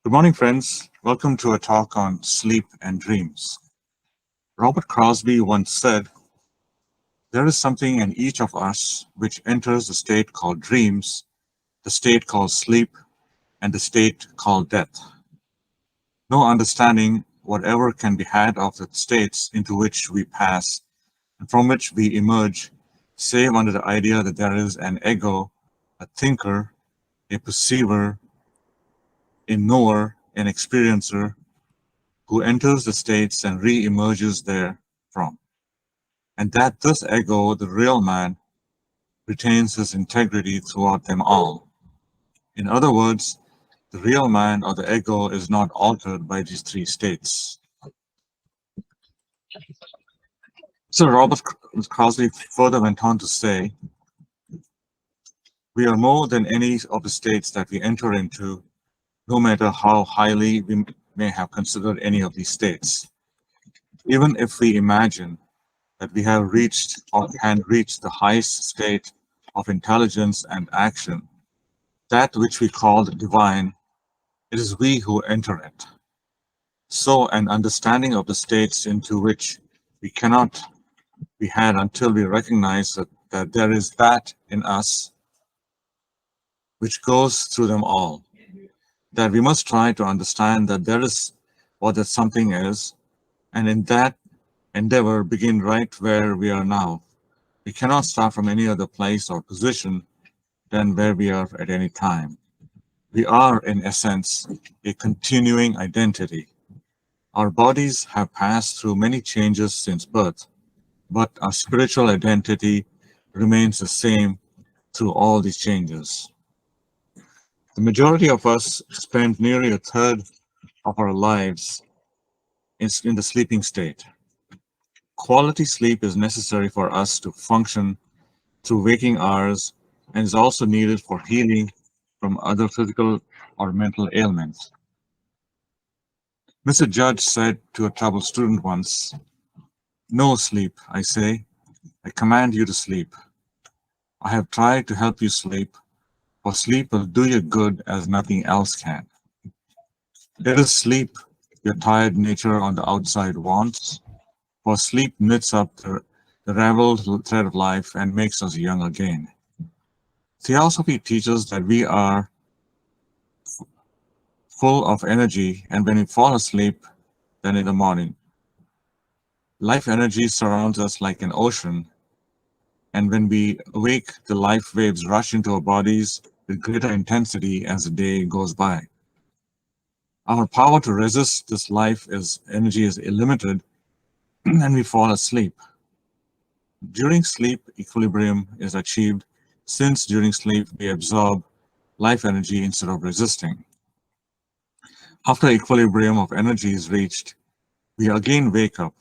Good morning, friends. Welcome to a talk on sleep and dreams. Robert Crosbie once said, "There is something in each of us which enters the state called dreams, the state called sleep, and the state called death. No understanding whatever can be had of the states into which we pass and from which we emerge, save under the idea that there is an ego, a thinker, a perceiver, a knower, an experiencer, who enters the states and re-emerges therefrom, and that this ego, the real man, retains his integrity throughout them all. In other words, the real man or the ego is not altered by these three states." So Robert Crosbie further went on to say, "We are more than any of the states that we enter into, no matter how highly we may have considered any of these states. Even if we imagine that we have reached or can reach the highest state of intelligence and action, that which we call the divine, it is we who enter it. So an understanding of the states into which we cannot be had until we recognize that there is that in us which goes through them all, that we must try to understand that there is what that something is, and in that endeavor begin right where we are now. We cannot start from any other place or position than where we are at any time. We are, in essence, a continuing identity. Our bodies have passed through many changes since birth, but our spiritual identity remains the same through all these changes. The majority of us spend nearly a third of our lives in the sleeping state. Quality sleep is necessary for us to function through waking hours and is also needed for healing from other physical or mental ailments. Mr. Judge said to a troubled student once, "No sleep, I say. I command you to sleep. I have tried to help you sleep, for sleep will do you good as nothing else can. Let us sleep your tired nature on the outside wants, for sleep knits up the raveled thread of life and makes us young again." Theosophy teaches that we are full of energy, and when we fall asleep, then in the morning, life energy surrounds us like an ocean, and when we awake, the life waves rush into our bodies with greater intensity as the day goes by. Our power to resist this life energy is limited, and we fall asleep. During sleep, equilibrium is achieved, since during sleep we absorb life energy instead of resisting. After equilibrium of energy is reached, we again wake up.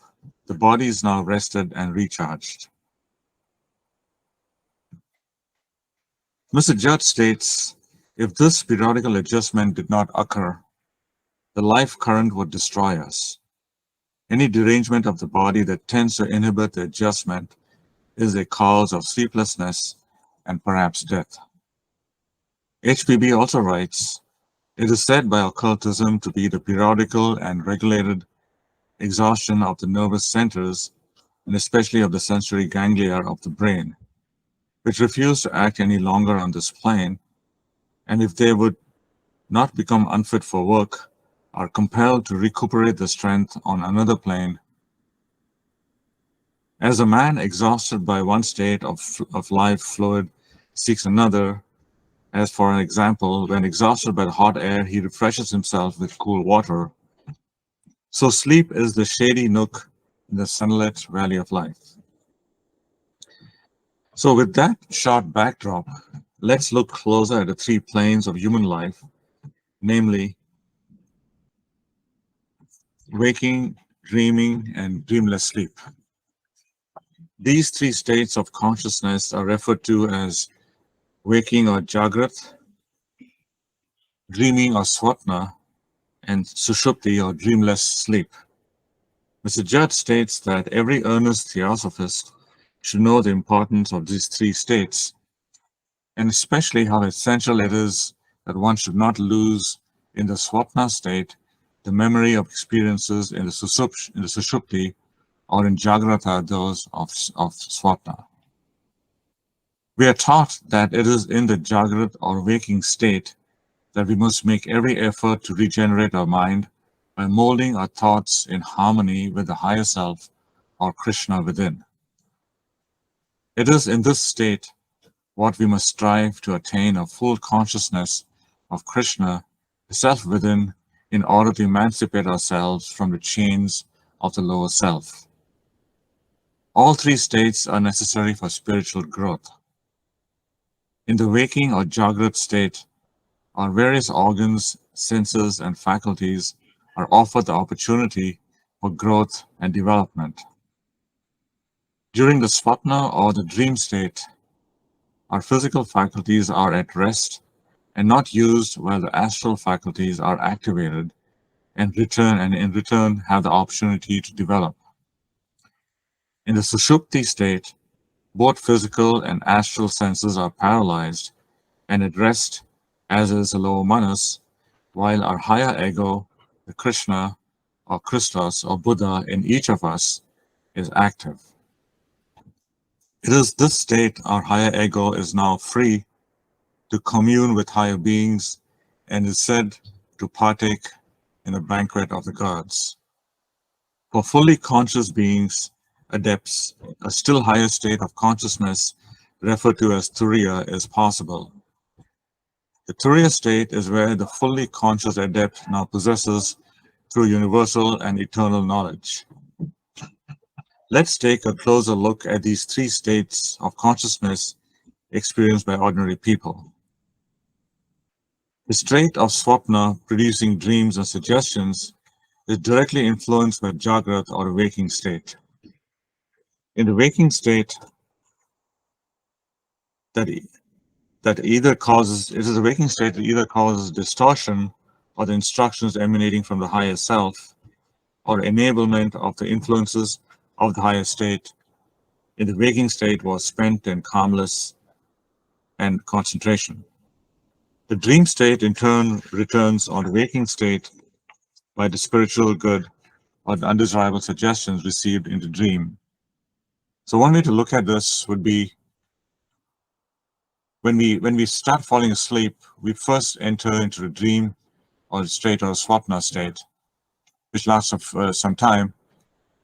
The body is now rested and recharged. Mr. Judd states, "If this periodical adjustment did not occur, the life current would destroy us. Any derangement of the body that tends to inhibit the adjustment is a cause of sleeplessness and perhaps death." HPB also writes, "It is said by occultism to be the periodical and regulated exhaustion of the nervous centers, and especially of the sensory ganglia of the brain, which refuse to act any longer on this plane, and if they would not become unfit for work, are compelled to recuperate the strength on another plane. As a man exhausted by one state of life fluid seeks another, as for an example, when exhausted by the hot air, he refreshes himself with cool water, so sleep is the shady nook in the sunlit valley of life." So with that short backdrop, let's look closer at the three planes of human life, namely waking, dreaming, and dreamless sleep. These three states of consciousness are referred to as waking or Jagrat, dreaming or Swapna, and Sushupti or dreamless sleep. Mr. Judd states that every earnest theosophist should know the importance of these three states, and especially how essential it is that one should not lose In the swapna state, the memory of experiences in the sushupti, or in jagrata, those of swapna. We are taught that it is in the jagrat or waking state that we must make every effort to regenerate our mind by molding our thoughts in harmony with the higher self or Krishna within. It is in this state what we must strive to attain a full consciousness of Krishna, the self within, in order to emancipate ourselves from the chains of the lower self. All three states are necessary for spiritual growth. In the waking or Jagrat state, our various organs, senses, and faculties are offered the opportunity for growth and development. During the Swapna or the dream state, our physical faculties are at rest and not used, while the astral faculties are activated and in return have the opportunity to develop. In the Sushupti state, both physical and astral senses are paralyzed and at rest, as is the lower manas, while our higher ego, the Krishna or Christos or Buddha in each of us, is active. It is this state our higher ego is now free to commune with higher beings and is said to partake in the banquet of the gods. For fully conscious beings, adepts, a still higher state of consciousness referred to as Turiya is possible. The Turiya state is where the fully conscious adept now possesses through universal and eternal knowledge. Let's take a closer look at these three states of consciousness experienced by ordinary people. The state of Swapna, producing dreams and suggestions, is directly influenced by Jagrat or waking state. In the waking state, it is a waking state that either causes distortion or the instructions emanating from the higher self, or enablement of the influences of the higher state. In the waking state was spent in calmness and concentration. The dream state in turn returns on the waking state by the spiritual good or the undesirable suggestions received in the dream. So one way to look at this would be when we start falling asleep, we first enter into the dream or state or swapna state, which lasts some time,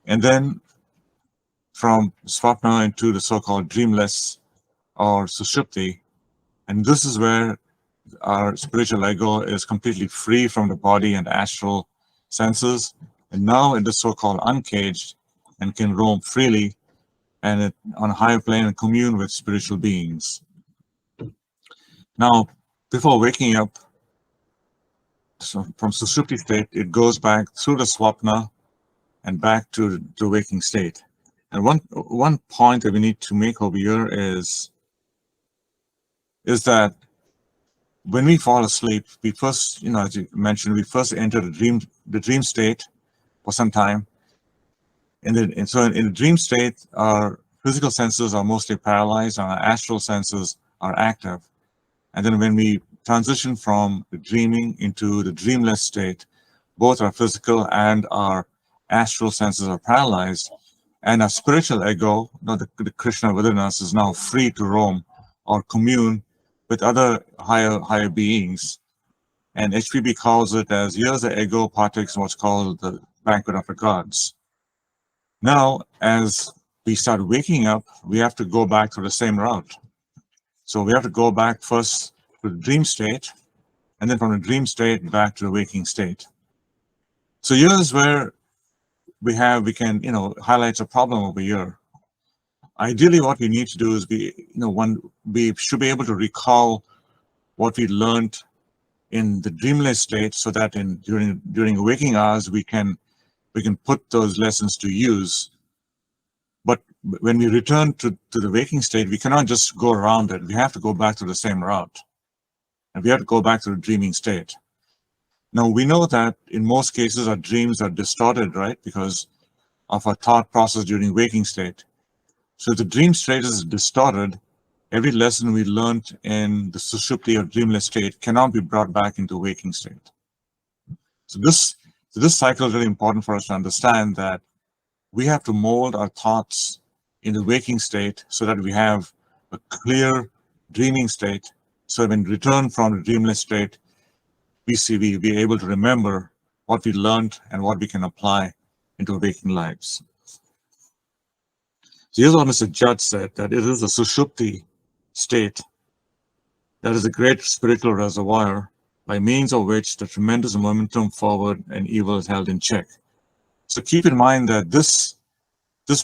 and then from swapna into the so-called dreamless or sushupti, and this is where our spiritual ego is completely free from the body and astral senses, and now it is so-called uncaged and can roam freely and on a higher plane and commune with spiritual beings. Now, before waking up, so from Sushupti state, it goes back through the Swapna and back to the waking state. And one point that we need to make over here is that when we fall asleep, we first, as you mentioned, we first enter the dream state for some time. And so in the dream state, our physical senses are mostly paralyzed and our astral senses are active. And then when we transition from the dreaming into the dreamless state, both our physical and our astral senses are paralyzed, and our spiritual ego, the Krishna within us, is now free to roam or commune with other higher beings. And HPB calls it as, here's the ego partakes in what's called the banquet of the gods. Now, as we start waking up, we have to go back to the same route. So we have to go back first to the dream state, and then from the dream state back to the waking state. So here's where we can highlight a problem over here. Ideally, what we need to do is we should be able to recall what we learned in the dreamless state, so that during waking hours we can put those lessons to use. But when we return to the waking state, we cannot just go around it. We have to go back to the same route, and we have to go back to the dreaming state. Now, we know that in most cases our dreams are distorted, right, because of our thought process during waking state. So if the dream state is distorted, every lesson we learned in the sushupti or dreamless state cannot be brought back into waking state. So this cycle is really important for us to understand that we have to mold our thoughts in the waking state so that we have a clear dreaming state. So when we return from the dreamless state, we be able to remember what we learned and what we can apply into our waking lives. So here's what Mr. Judd said, that it is a sushupti state that is a great spiritual reservoir by means of which the tremendous momentum forward and evil is held in check. So keep in mind that this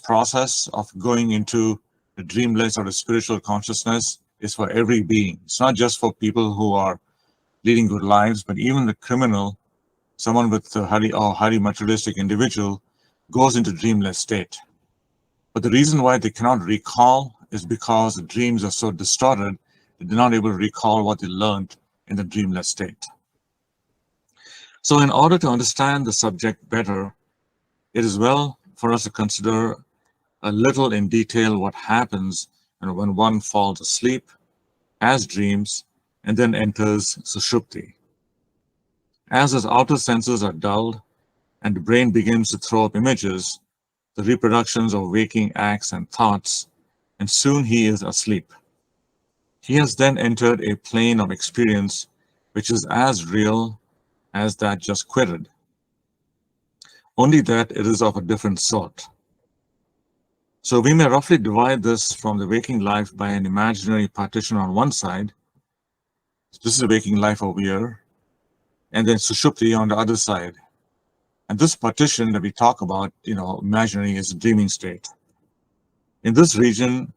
process of going into the dreamless or the spiritual consciousness is for every being. It's not just for people who are leading good lives, but even the criminal, someone with a highly materialistic individual, goes into dreamless state. But the reason why they cannot recall is because the dreams are so distorted that they're not able to recall what they learned in the dreamless state. So in order to understand the subject better, it is well for us to consider a little in detail what happens when one falls asleep, has dreams, and then enters sushupti. As his outer senses are dulled and the brain begins to throw up images, the reproductions of waking acts and thoughts, and soon he is asleep. He has then entered a plane of experience which is as real as that just quitted, only that it is of a different sort. So we may roughly divide this from the waking life by an imaginary partition on one side. This is the waking life over here, and then sushupti on the other side. And this partition that we talk about, imaginary, is a dreaming state. In this region,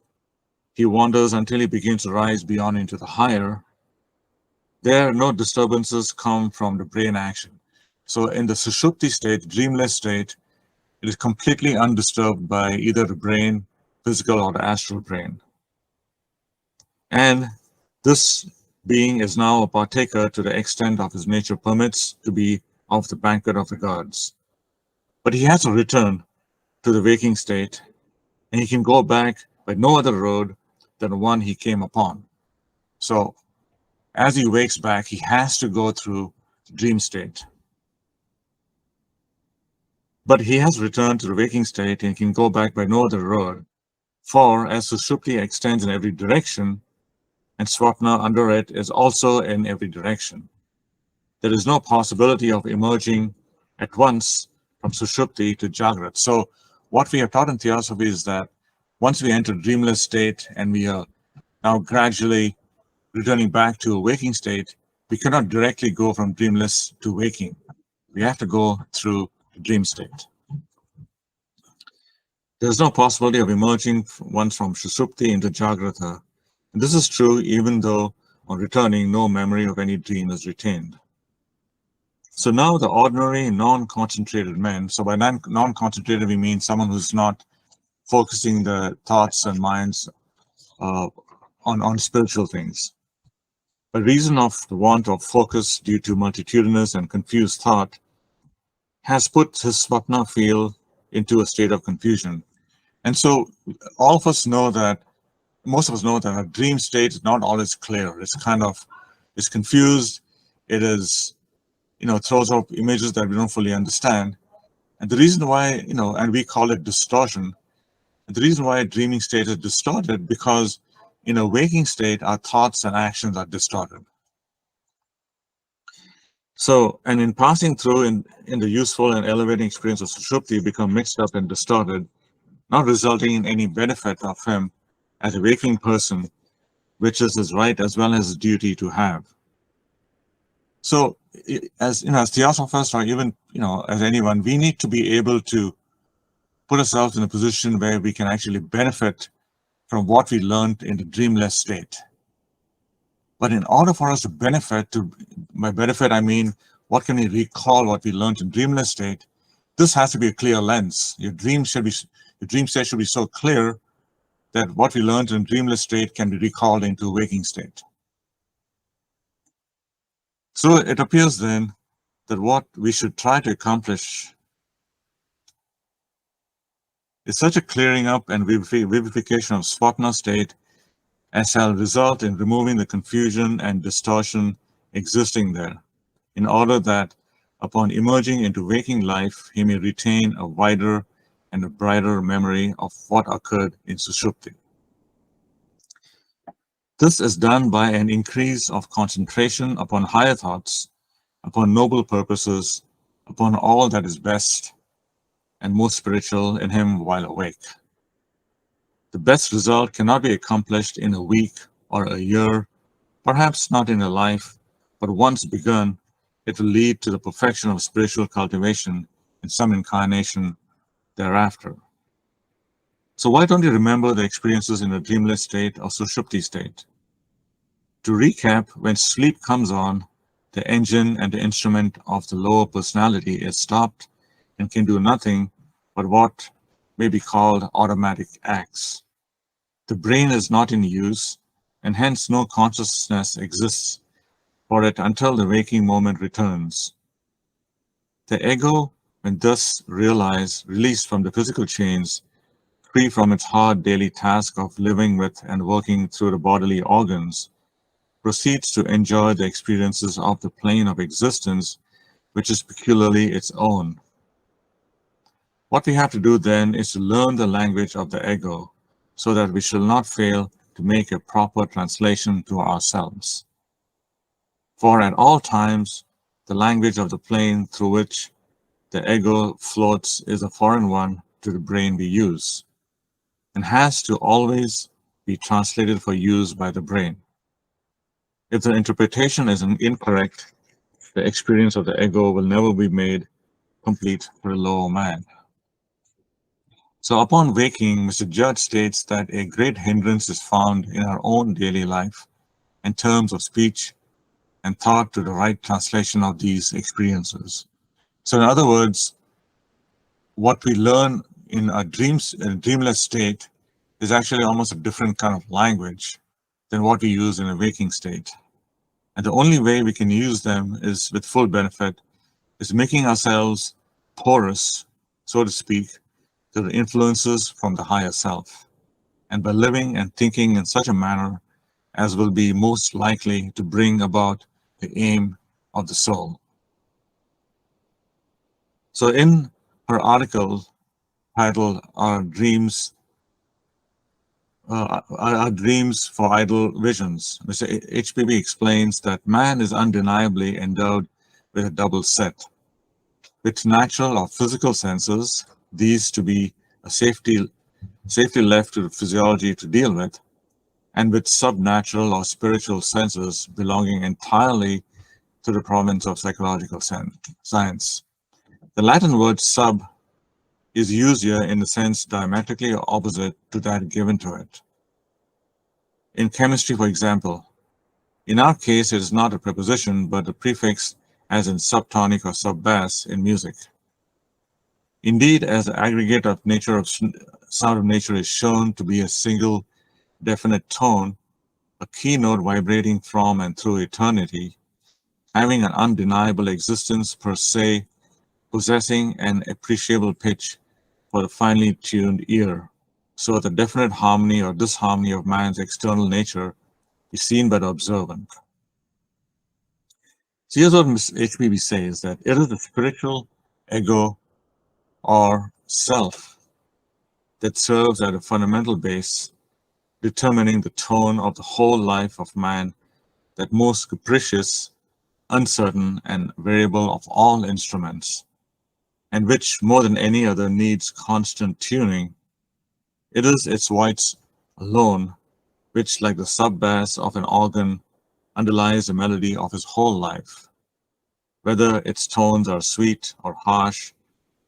he wanders until he begins to rise beyond into the higher. There, no disturbances come from the brain action. So in the sushupti state, dreamless state, it is completely undisturbed by either the brain, physical, or the astral brain. And this being is now a partaker to the extent of his nature permits to be of the banquet of the gods. But he has to return to the waking state, and he can go back by no other road than the one he came upon. So as he wakes back, he has to go through the dream state. But he has returned to the waking state and can go back by no other road. For as sushupti extends in every direction, and swapna under it is also in every direction, there is no possibility of emerging at once from sushupti to jagrat. So what we have taught in theosophy is that once we enter dreamless state and we are now gradually returning back to a waking state, we cannot directly go from dreamless to waking. We have to go through the dream state. There is no possibility of emerging once from sushupti into jagrata. And this is true even though on returning, no memory of any dream is retained. So now the ordinary non-concentrated man, so by non-concentrated we mean someone who's not focusing the thoughts and minds on spiritual things. By reason of the want of focus due to multitudinous and confused thought, has put his swapna field into a state of confusion. And so all of us know that, most of us know that a dream state is not always clear. It's confused. It is, throws up images that we don't fully understand. And the reason why, and we call it distortion. And the reason why a dreaming state is distorted because in a waking state, our thoughts and actions are distorted. So, and in passing through in the useful and elevating experience of sushupti, become mixed up and distorted, not resulting in any benefit of him as a waking person, which is his right as well as his duty to have. So, as theosophers, or even as anyone, we need to be able to put ourselves in a position where we can actually benefit from what we learned in the dreamless state. But in order for us to benefit, by benefit I mean what can we recall what we learned in dreamless state, this has to be a clear lens. Your dream state should be so clear that what we learned in dreamless state can be recalled into a waking state. So it appears then that what we should try to accomplish is such a clearing up and vivification of swapna state as shall result in removing the confusion and distortion existing there, in order that upon emerging into waking life, he may retain a wider and a brighter memory of what occurred in Sushupti. This is done by an increase of concentration upon higher thoughts, upon noble purposes, upon all that is best and most spiritual in him while awake. The best result cannot be accomplished in a week or a year, perhaps not in a life, but once begun, it will lead to the perfection of spiritual cultivation in some incarnation thereafter. So why don't you remember the experiences in a dreamless state or Sushupti state? To recap, when sleep comes on, the engine and the instrument of the lower personality is stopped and can do nothing but what may be called automatic acts. The brain is not in use, and hence no consciousness exists for it until the waking moment returns. The ego, when thus realized, released from the physical chains, free from its hard daily task of living with and working through the bodily organs, proceeds to enjoy the experiences of the plane of existence, which is peculiarly its own. What we have to do then is to learn the language of the ego, so that we shall not fail to make a proper translation to ourselves. For at all times, the language of the plane through which the ego floats is a foreign one to the brain we use, and has to always be translated for use by the brain. If the interpretation is incorrect, the experience of the ego will never be made complete for a lower man. So upon waking, Mr. Judd states that a great hindrance is found in our own daily life in terms of speech and thought to the right translation of these experiences. So in other words, what we learn in a dreamless state is actually almost a different kind of language than what we use in a waking state. And the only way we can use them is with full benefit, is making ourselves porous, so to speak, to the influences from the higher self, and by living and thinking in such a manner as will be most likely to bring about the aim of the soul. So in her article titled Our Dreams for Idle Visions, Mr. HPB explains that man is undeniably endowed with a double set, with natural or physical senses, these to be a safety left to the physiology to deal with, and with subnatural or spiritual senses belonging entirely to the province of psychological science. The Latin word sub is used here in the sense diametrically opposite to that given to it. In chemistry, for example, in our case, it is not a preposition, but a prefix, as in subtonic or sub-bass in music. Indeed, as the aggregate of sound of nature is shown to be a single definite tone, a key note vibrating from and through eternity, having an undeniable existence per se, possessing an appreciable pitch for the finely tuned ear, so that the definite harmony or disharmony of man's external nature is seen by the observant. So here's what HPB says, that it is the spiritual ego or self that serves at a fundamental base, determining the tone of the whole life of man, that most capricious, uncertain, and variable of all instruments, and which more than any other needs constant tuning. It is its voice alone which, like the sub-bass of an organ, underlies the melody of his whole life, whether its tones are sweet or harsh,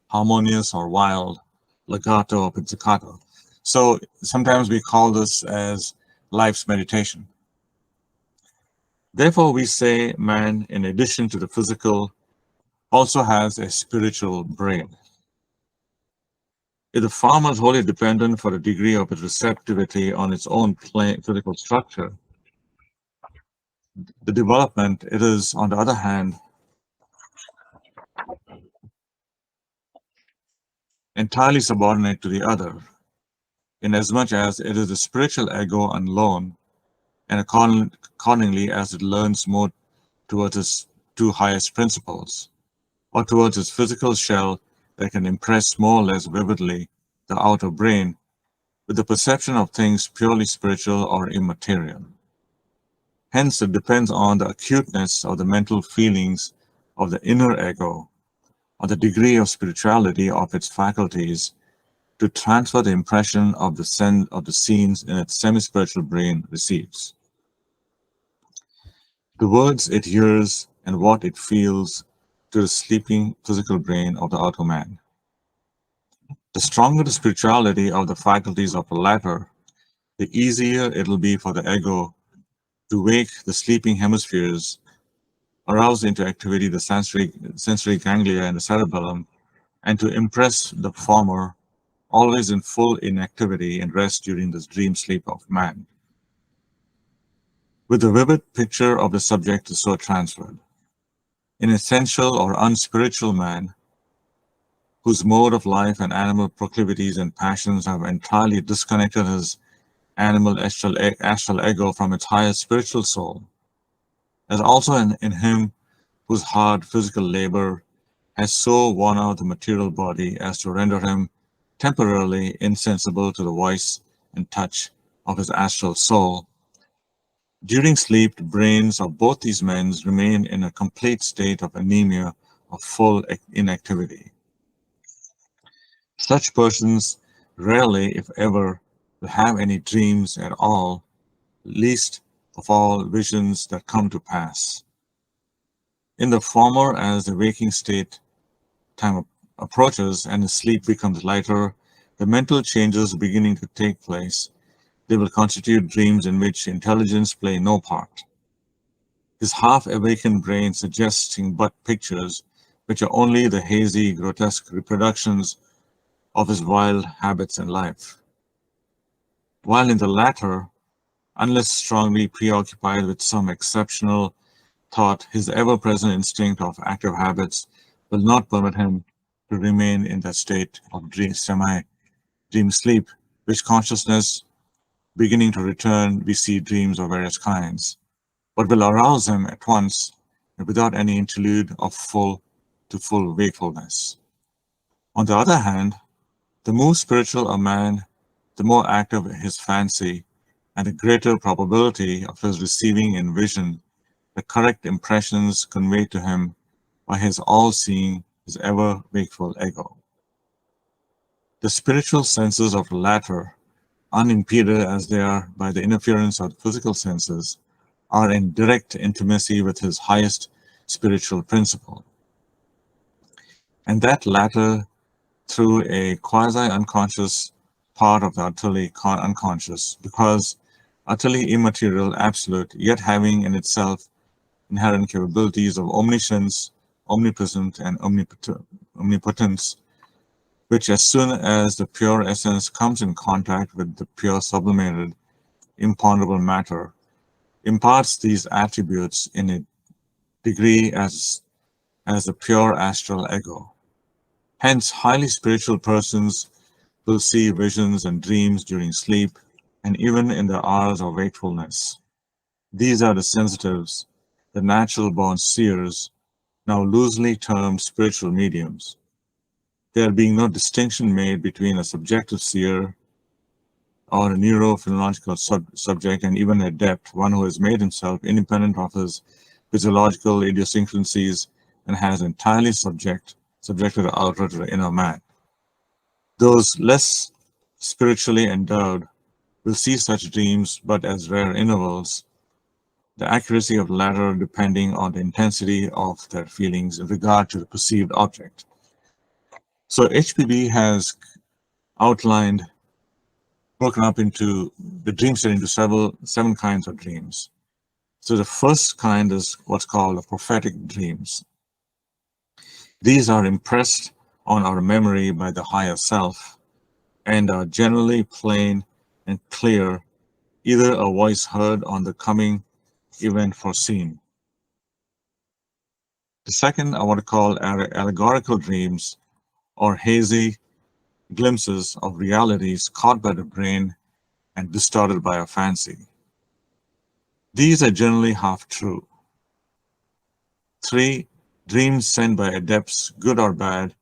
harmonious or wild, legato or pizzicato. So sometimes we call this as life's meditation. Therefore, we say man, in addition to the physical, also has a spiritual brain. If the farmer is wholly dependent for the degree of its receptivity on its own physical structure, the development, it is, on the other hand, entirely subordinate to the other, inasmuch as it is the spiritual ego alone, and accordingly as it learns more towards its two highest principles, or towards its physical shell that can impress more or less vividly the outer brain with the perception of things purely spiritual or immaterial. Hence, it depends on the acuteness of the mental feelings of the inner ego, or the degree of spirituality of its faculties, to transfer the impression of the scenes in its semi-spiritual brain receives. The words it hears and what it feels to the sleeping physical brain of the outer man. The stronger the spirituality of the faculties of the latter, the easier it will be for the ego to wake the sleeping hemispheres, arouse into activity the sensory ganglia and the cerebellum, and to impress the former, always in full inactivity and rest during this dream sleep of man. With the vivid picture of the subject is so transferred. An essential or unspiritual man, whose mode of life and animal proclivities and passions have entirely disconnected his animal astral ego from its higher spiritual soul, as also in him whose hard physical labor has so worn out the material body as to render him temporarily insensible to the voice and touch of his astral soul. During sleep, the brains of both these men remain in a complete state of anemia of full inactivity. Such persons rarely, if ever, will have any dreams at all, least of all visions that come to pass. In the former, as the waking state time approaches and the sleep becomes lighter, the mental changes beginning to take place, they will constitute dreams in which intelligence play no part. His half-awakened brain suggesting but pictures which are only the hazy, grotesque reproductions of his wild habits and life. While in the latter, unless strongly preoccupied with some exceptional thought, his ever-present instinct of active habits will not permit him to remain in that state of semi-dream sleep, which consciousness beginning to return, we see dreams of various kinds, but will arouse him at once and without any interlude of full wakefulness. On the other hand, the more spiritual a man, the more active his fancy, and the greater probability of his receiving in vision the correct impressions conveyed to him by his all-seeing, his ever-wakeful ego. The spiritual senses of the latter, unimpeded as they are by the interference of the physical senses, are in direct intimacy with his highest spiritual principle. And that latter through a quasi-unconscious part of the utterly unconscious, because utterly immaterial, absolute, yet having in itself inherent capabilities of omniscience, omnipresent, and omnipotence, which as soon as the pure essence comes in contact with the pure sublimated, imponderable matter, imparts these attributes in a degree as the pure astral ego. Hence, highly spiritual persons will see visions and dreams during sleep and even in the hours of wakefulness. These are the sensitives, the natural-born seers, now loosely termed spiritual mediums. There being no distinction made between a subjective seer or a neurophenomenological subject and even an adept, one who has made himself independent of his physiological idiosyncrasies and has entirely subjected the outer to the inner man. Those less spiritually endowed will see such dreams but as rare intervals, the accuracy of the latter depending on the intensity of their feelings in regard to the perceived object. So HPB has outlined, broken up into the dream state into seven kinds of dreams. So the first kind is what's called the prophetic dreams. These are impressed on our memory by the higher self and are generally plain and clear, either a voice heard on the coming event foreseen. The second I want to call allegorical dreams, or hazy glimpses of realities caught by the brain and distorted by our fancy. These are generally half true. 3. dreams sent by adepts, good or bad,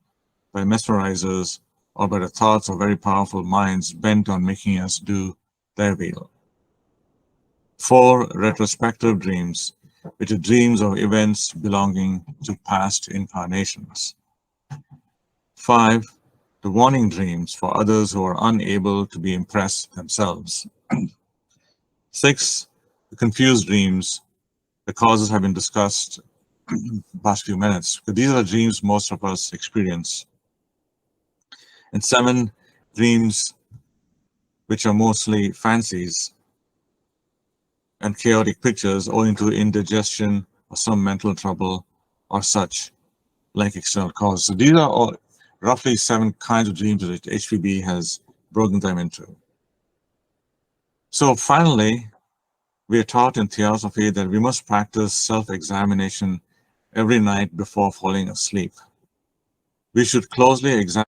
by mesmerizers, or by the thoughts of very powerful minds bent on making us do their will. 4. Retrospective dreams, which are dreams of events belonging to past incarnations. 5. The warning dreams for others who are unable to be impressed themselves. 6. The confused dreams. The causes have been discussed the past few minutes. These are the dreams most of us experience. And 7. Dreams which are mostly fancies and chaotic pictures owing to indigestion or some mental trouble or such, like external causes. So these are all roughly 7 kinds of dreams that HPB has broken them into. So finally, we are taught in Theosophy that we must practice self-examination every night before falling asleep. We should closely examine